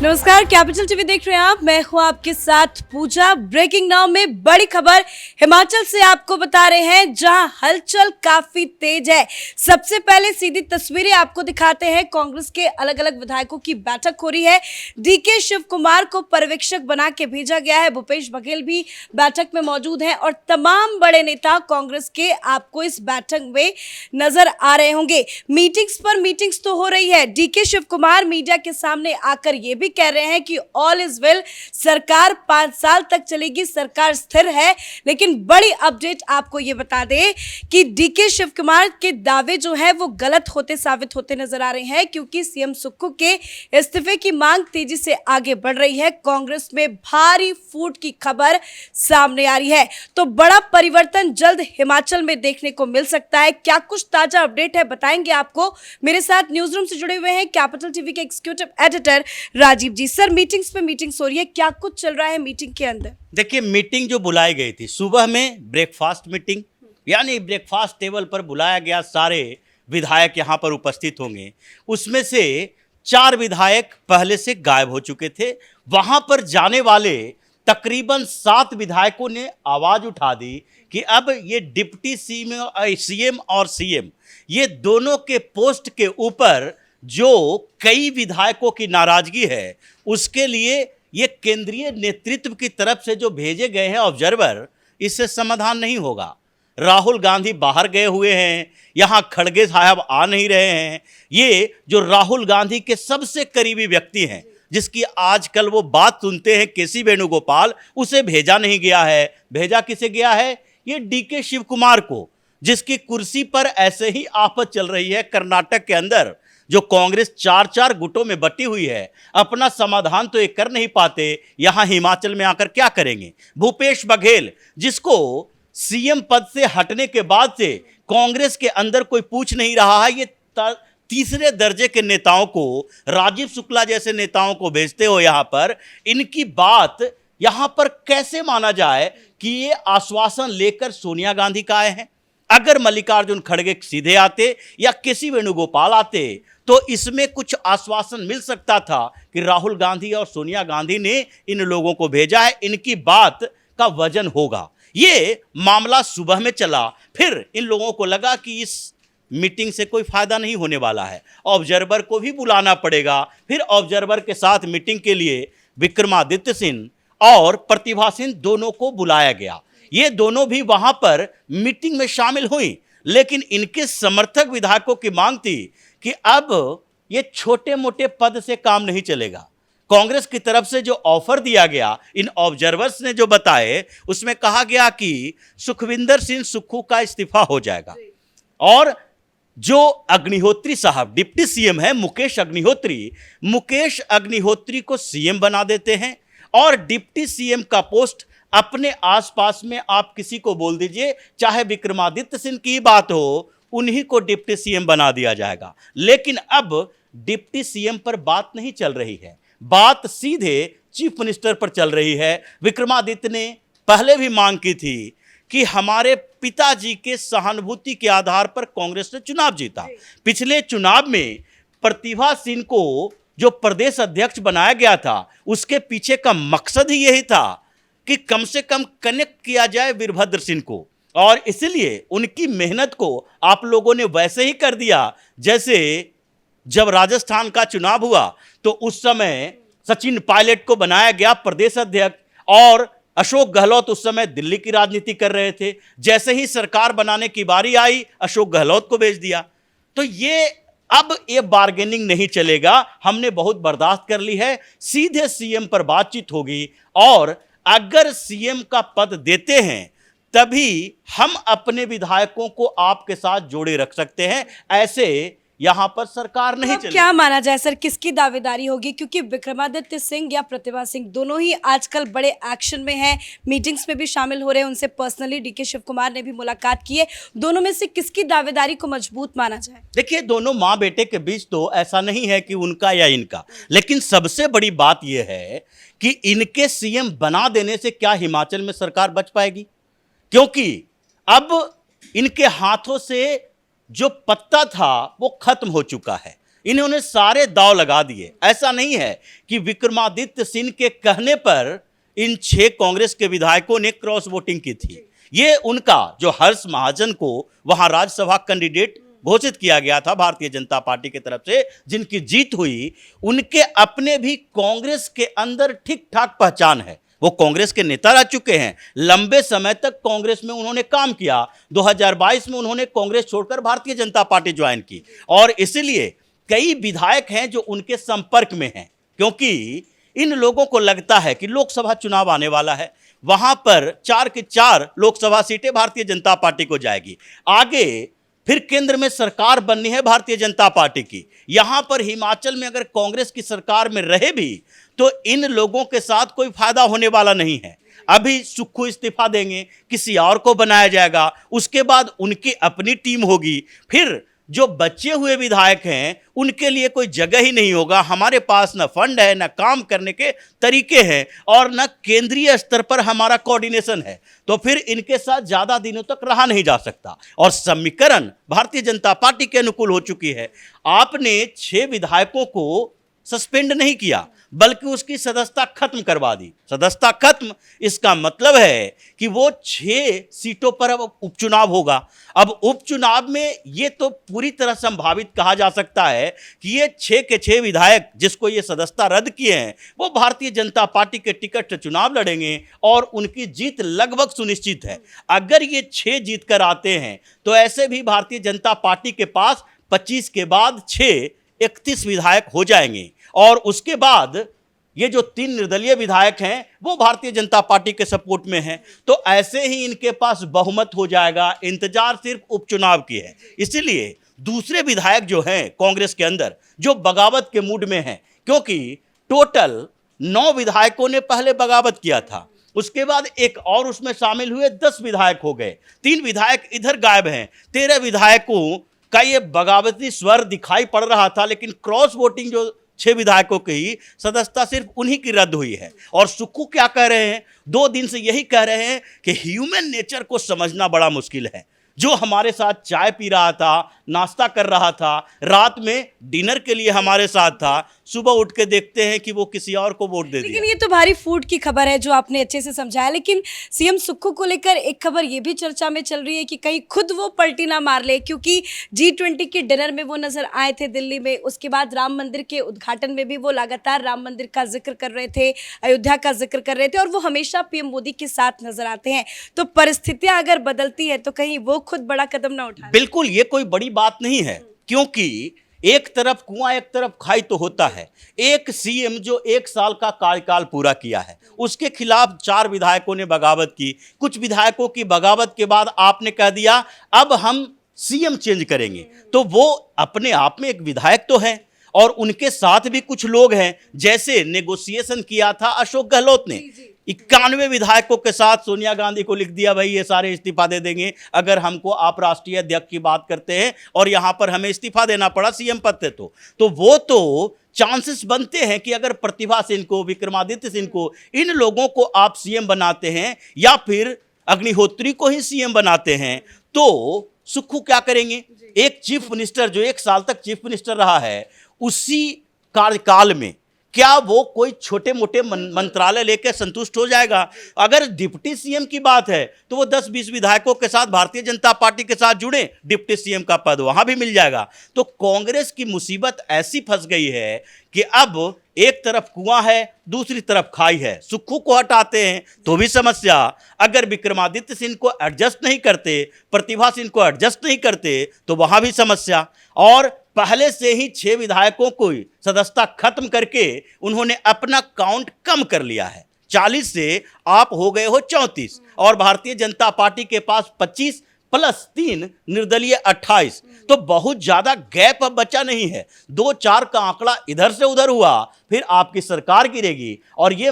नमस्कार, capital TV देख रहे हैं आप। मैं हूं आपके साथ पूजा। ब्रेकिंग नाउ में बड़ी खबर हिमाचल से आपको बता रहे हैं, जहां हलचल काफी तेज है। सबसे पहले सीधी तस्वीरें आपको दिखाते हैं। कांग्रेस के अलग अलग विधायकों की बैठक हो रही है। डीके शिव कुमार को पर्यवेक्षक बना के भेजा गया है। भूपेश बघेल भी बैठक में मौजूद हैं और तमाम बड़े नेता कांग्रेस के आपको इस बैठक में नजर आ रहे होंगे। मीटिंग्स पर मीटिंग्स तो हो रही है। डीके शिव कुमार मीडिया के सामने आकर यह भी कह रहे हैं कि ऑल इज वेल, सरकार 5 साल तक चलेगी, सरकार स्थिर है। लेकिन बड़ी अपडेट आपको यह बता दे कि डीके शिव कुमार के दावे जो है वो गलत होते साबित होते नजर आ रहे हैं, क्योंकि सीएम सुक्खू के इस्तीफे की मांग तेजी से आगे बढ़ रही है। कांग्रेस में भारी फूट की खबर सामने आ रही है। तो बड़ा परिवर्तन जल्द हिमाचल में देखने को मिल सकता है। क्या कुछ ताजा अपडेट है बताएंगे आपको। मेरे साथ न्यूज रूम से जुड़े हुए हैं कैपिटल टीवी के एग्जीक्यूटिव एडिटर राजीव जी। सर, मीटिंग्स पे मीटिंग्स हो रही है, क्या कुछ चल रहा है मीटिंग के अंदर? देखिए, मीटिंग जो बुलाई गई थी सुबह में, ब्रेकफास्ट मीटिंग, यानी ब्रेकफास्ट टेबल पर बुलाया गया, सारे विधायक यहाँ पर उपस्थित होंगे। उसमें से 4 विधायक पहले से गायब हो चुके थे। वहाँ पर जाने वाले तकरीबन 7 विधायकों ने आवाज़ उठा दी कि अब ये डिप्टी सीएम और सीएम, ये दोनों के पोस्ट के ऊपर जो कई विधायकों की नाराजगी है, उसके लिए ये केंद्रीय नेतृत्व की तरफ से जो भेजे गए हैं ऑब्जर्वर, इससे समाधान नहीं होगा। राहुल गांधी बाहर गए हुए हैं, यहाँ खड़गे साहब आ नहीं रहे हैं। ये जो राहुल गांधी के सबसे करीबी व्यक्ति हैं, जिसकी आजकल वो बात सुनते हैं, केसी वेणुगोपाल, उसे भेजा नहीं गया है। भेजा किसे गया है? ये डीके शिव कुमार को, जिसकी कुर्सी पर ऐसे ही आफत चल रही है कर्नाटक के अंदर। जो कांग्रेस 4 गुटों में बटी हुई है, अपना समाधान तो ये कर नहीं पाते, यहां हिमाचल में आकर क्या करेंगे? भूपेश बघेल, जिसको सीएम पद से हटने के बाद से कांग्रेस के अंदर कोई पूछ नहीं रहा है, ये तीसरे दर्जे के नेताओं को, राजीव शुक्ला जैसे नेताओं को भेजते हो यहां पर। इनकी बात यहां पर कैसे माना जाए कि ये आश्वासन लेकर सोनिया गांधी का आए हैं? अगर मल्लिकार्जुन खड़गे सीधे आते या केसी वेणुगोपाल आते तो इसमें कुछ आश्वासन मिल सकता था कि राहुल गांधी और सोनिया गांधी ने इन लोगों को भेजा है, इनकी बात का वजन होगा। ये मामला सुबह में चला, फिर इन लोगों को लगा कि इस मीटिंग से कोई फायदा नहीं होने वाला है, ऑब्जर्वर को भी बुलाना पड़ेगा। फिर ऑब्जर्वर के साथ मीटिंग के लिए विक्रमादित्य सिंह और प्रतिभा सिंह दोनों को बुलाया गया। ये दोनों भी वहां पर मीटिंग में शामिल हुई, लेकिन इनके समर्थक विधायकों की मांग थी कि अब ये छोटे मोटे पद से काम नहीं चलेगा। कांग्रेस की तरफ से जो ऑफर दिया गया, इन ऑब्जर्वर्स ने जो बताए, उसमें कहा गया कि सुखविंदर सिंह सुक्खू का इस्तीफा हो जाएगा और जो अग्निहोत्री साहब डिप्टी सीएम है, मुकेश अग्निहोत्री को सीएम बना देते हैं और डिप्टी सीएम का पोस्ट अपने आसपास में आप किसी को बोल दीजिए, चाहे विक्रमादित्य सिंह की बात हो, उन्हीं को डिप्टी सीएम बना दिया जाएगा। लेकिन अब डिप्टी सीएम पर बात नहीं चल रही है, बात सीधे चीफ मिनिस्टर पर चल रही है। विक्रमादित्य ने पहले भी मांग की थी कि हमारे पिताजी के सहानुभूति के आधार पर कांग्रेस ने चुनाव जीता। पिछले चुनाव में प्रतिभा सिंह को जो प्रदेश अध्यक्ष बनाया गया था, उसके पीछे का मकसद ही यही था कि कम से कम कनेक्ट किया जाए वीरभद्र सिंह को, और इसलिए उनकी मेहनत को आप लोगों ने वैसे ही कर दिया जैसे जब राजस्थान का चुनाव हुआ तो उस समय सचिन पायलट को बनाया गया प्रदेश अध्यक्ष और अशोक गहलोत उस समय दिल्ली की राजनीति कर रहे थे। जैसे ही सरकार बनाने की बारी आई, अशोक गहलोत को भेज दिया। तो ये अब ये बार्गेनिंग नहीं चलेगा, हमने बहुत बर्दाश्त कर ली है, सीधे सीएम पर बातचीत होगी और अगर सीएम का पद देते हैं तभी हम अपने विधायकों को आपके साथ जोड़े रख सकते हैं। ऐसे यहां पर सरकार नहीं चलेगी। क्या माना जाए सर, किसकी दावेदारी होगी? क्योंकि विक्रमादित्य सिंह या प्रतिभा सिंह दोनों ही आजकल बड़े एक्शन में हैं, मीटिंग्स में भी शामिल हो रहे हैं। उनसे पर्सनली डीके शिव कुमार ने भी मुलाकात की है। दोनों में से किसकी दावेदारी को मजबूत माना जाए? देखिए, दोनों माँ बेटे के बीच तो ऐसा नहीं है कि उनका या इनका, लेकिन सबसे बड़ी बात यह है कि इनके सीएम बना देने से क्या हिमाचल में सरकार बच पाएगी? क्योंकि अब इनके हाथों से जो पत्ता था वो खत्म हो चुका है। इन्होंने सारे दांव लगा दिए। ऐसा नहीं है कि विक्रमादित्य सिंह के कहने पर इन 6 कांग्रेस के विधायकों ने क्रॉस वोटिंग की थी। ये उनका जो हर्ष महाजन को वहां राज्यसभा कैंडिडेट घोषित किया गया था भारतीय जनता पार्टी की तरफ से, जिनकी जीत हुई, उनके अपने भी कांग्रेस के अंदर ठीक ठाक पहचान है। वो कांग्रेस के नेता रह चुके हैं, लंबे समय तक कांग्रेस में उन्होंने काम किया। 2022 में उन्होंने कांग्रेस छोड़कर भारतीय जनता पार्टी ज्वाइन की और इसलिए कई विधायक हैं जो उनके संपर्क में हैं, क्योंकि इन लोगों को लगता है कि लोकसभा चुनाव आने वाला है, वहां पर 4 की 4 लोकसभा सीटें भारतीय जनता पार्टी को जाएगी। आगे फिर केंद्र में सरकार बननी है भारतीय जनता पार्टी की। यहां पर हिमाचल में अगर कांग्रेस की सरकार में रहे भी तो इन लोगों के साथ कोई फायदा होने वाला नहीं है। अभी सुक्खू इस्तीफा देंगे, किसी और को बनाया जाएगा, उसके बाद उनकी अपनी टीम होगी, फिर जो बचे हुए विधायक हैं उनके लिए कोई जगह ही नहीं होगा। हमारे पास न फंड है, न काम करने के तरीके हैं और न केंद्रीय स्तर पर हमारा कोऑर्डिनेशन है, तो फिर इनके साथ ज़्यादा दिनों तक रहा नहीं जा सकता। और समीकरण भारतीय जनता पार्टी के अनुकूल हो चुकी है। आपने 6 विधायकों को सस्पेंड नहीं किया बल्कि उसकी सदस्यता खत्म करवा दी। सदस्यता खत्म, इसका मतलब है कि वो 6 सीटों पर अब उपचुनाव होगा। अब उपचुनाव में ये तो पूरी तरह संभावित कहा जा सकता है कि ये 6 के 6 विधायक जिसको ये सदस्यता रद्द किए हैं वो भारतीय जनता पार्टी के टिकट से चुनाव लड़ेंगे और उनकी जीत लगभग सुनिश्चित है। अगर ये 6 जीत कर आते हैं तो ऐसे भी भारतीय जनता पार्टी के पास 25 के बाद 6 31 विधायक हो जाएंगे और उसके बाद ये जो 3 निर्दलीय विधायक हैं वो भारतीय जनता पार्टी के सपोर्ट में हैं, तो ऐसे ही इनके पास बहुमत हो जाएगा। इंतजार सिर्फ उपचुनाव की है। इसीलिए दूसरे विधायक जो हैं कांग्रेस के अंदर जो बगावत के मूड में हैं, क्योंकि टोटल 9 विधायकों ने पहले बगावत किया था, उसके बाद एक और उसमें शामिल हुए, 10 विधायक हो गए, 3 विधायक इधर गायब हैं। 13 विधायकों का ये बगावती स्वर दिखाई पड़ रहा था, लेकिन क्रॉस वोटिंग जो 6 विधायकों की सदस्यता सिर्फ उन्हीं की रद्द हुई है। और सुक्खू क्या कह रहे हैं, 2 दिन से यही कह रहे हैं कि ह्यूमन नेचर को समझना बड़ा मुश्किल है। जो हमारे साथ चाय पी रहा था, नाश्ता कर रहा था, रात में डिनर के लिए हमारे साथ था, सुबह उठ के देखते हैं कि वो किसी और को वोट दे दिया। लेकिन ये तो भारी फूट की खबर है जो आपने अच्छे से समझाया। लेकिन सीएम सुक्खू को लेकर एक खबर ये भी चर्चा में चल रही है कि कहीं खुद वो पलटी ना मार ले, क्योंकि G20 के डिनर में वो नजर आए थे दिल्ली में, उसके बाद राम मंदिर के उद्घाटन में भी वो लगातार राम मंदिर का जिक्र कर रहे थे, अयोध्या का जिक्र कर रहे थे और वो हमेशा पीएम मोदी के साथ नजर आते हैं। तो परिस्थितियां अगर बदलती है तो कहीं वो खुद बड़ा कदम ना उठाए। बिल्कुल, ये कोई बड़ी बात नहीं है, क्योंकि एक तरफ कुआं एक तरफ खाई तो होता है। एक सीएम जो 1 साल का कार्यकाल पूरा किया है, उसके खिलाफ 4 विधायकों ने बगावत की। कुछ विधायकों की बगावत के बाद आपने कह दिया अब हम सीएम चेंज करेंगे, तो वो अपने आप में एक विधायक तो है और उनके साथ भी कुछ लोग हैं। जैसे नेगोशिएशन किया था अशोक गहलोत ने, 91 विधायकों के साथ सोनिया गांधी को लिख दिया, भाई ये सारे इस्तीफा दे देंगे अगर हमको आप राष्ट्रीय अध्यक्ष की बात करते हैं और यहां पर हमें इस्तीफा देना पड़ा सीएम पद से। तो वो तो चांसेस बनते हैं कि अगर प्रतिभा सिंह को, विक्रमादित्य सिंह को, इन लोगों को आप सीएम बनाते हैं या फिर अग्निहोत्री को ही सीएम बनाते हैं, तो सुक्खू क्या करेंगे? एक चीफ मिनिस्टर जो 1 साल तक चीफ मिनिस्टर रहा है, उसी कार्यकाल में क्या वो कोई छोटे मोटे मंत्रालय लेकर संतुष्ट हो जाएगा? अगर डिप्टी सीएम की बात है तो वो 10-20 विधायकों के साथ भारतीय जनता पार्टी के साथ जुड़े, डिप्टी सीएम का पद वहां भी मिल जाएगा। तो कांग्रेस की मुसीबत ऐसी फंस गई है कि अब एक तरफ कुआं है, दूसरी तरफ खाई है। सुक्खू को हटाते हैं तो भी समस्या, अगर विक्रमादित्य सिंह को एडजस्ट नहीं करते, प्रतिभा सिंह को एडजस्ट नहीं करते, तो वहां भी समस्या। और पहले से ही 6 विधायकों को सदस्यता खत्म करके उन्होंने अपना काउंट कम कर लिया है। 40 से आप हो गए हो 34 और भारतीय जनता पार्टी के पास 25 प्लस 3 निर्दलीय 28, तो बहुत ज्यादा गैप अब बचा नहीं है। 2-4 का आंकड़ा इधर से उधर हुआ, फिर आपकी सरकार गिरेगी। और ये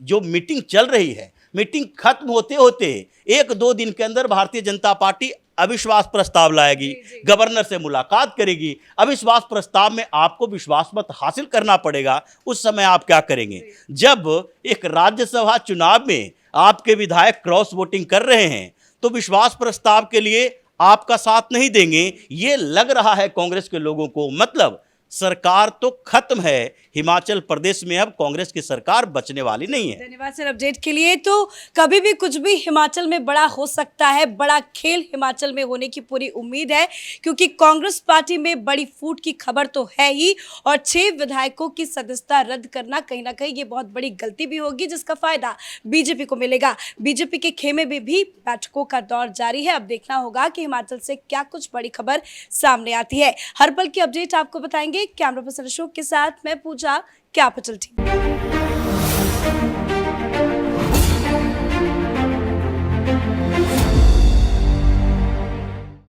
जो मीटिंग चल रही है, मीटिंग खत्म होते होते 1-2 दिन के अंदर भारतीय जनता पार्टी अविश्वास प्रस्ताव लाएगी, गवर्नर से मुलाकात करेगी। अविश्वास प्रस्ताव में आपको विश्वास मत हासिल करना पड़ेगा। उस समय आप क्या करेंगे? जब एक राज्यसभा चुनाव में आपके विधायक क्रॉस वोटिंग कर रहे हैं तो विश्वास प्रस्ताव के लिए आपका साथ नहीं देंगे, ये लग रहा है कांग्रेस के लोगों को। मतलब सरकार तो खत्म है, हिमाचल प्रदेश में अब कांग्रेस की सरकार बचने वाली नहीं है। धन्यवाद सर अपडेट के लिए। तो कभी भी कुछ भी हिमाचल में बड़ा हो सकता है, बड़ा खेल हिमाचल में होने की पूरी उम्मीद है, क्योंकि कांग्रेस पार्टी में बड़ी फूट की खबर तो है ही, और 6 विधायकों की सदस्यता रद्द करना कहीं ना कहीं ये बहुत बड़ी गलती भी होगी, जिसका फायदा बीजेपी को मिलेगा। बीजेपी के खेमे में भी बैठकों का दौर जारी है। अब देखना होगा कि हिमाचल से क्या कुछ बड़ी खबर सामने आती है। हर पल की अपडेट आपको बताएंगे। कैमरा पर्सन अशोक के साथ मैं पूजा, कैपिटल टीवी।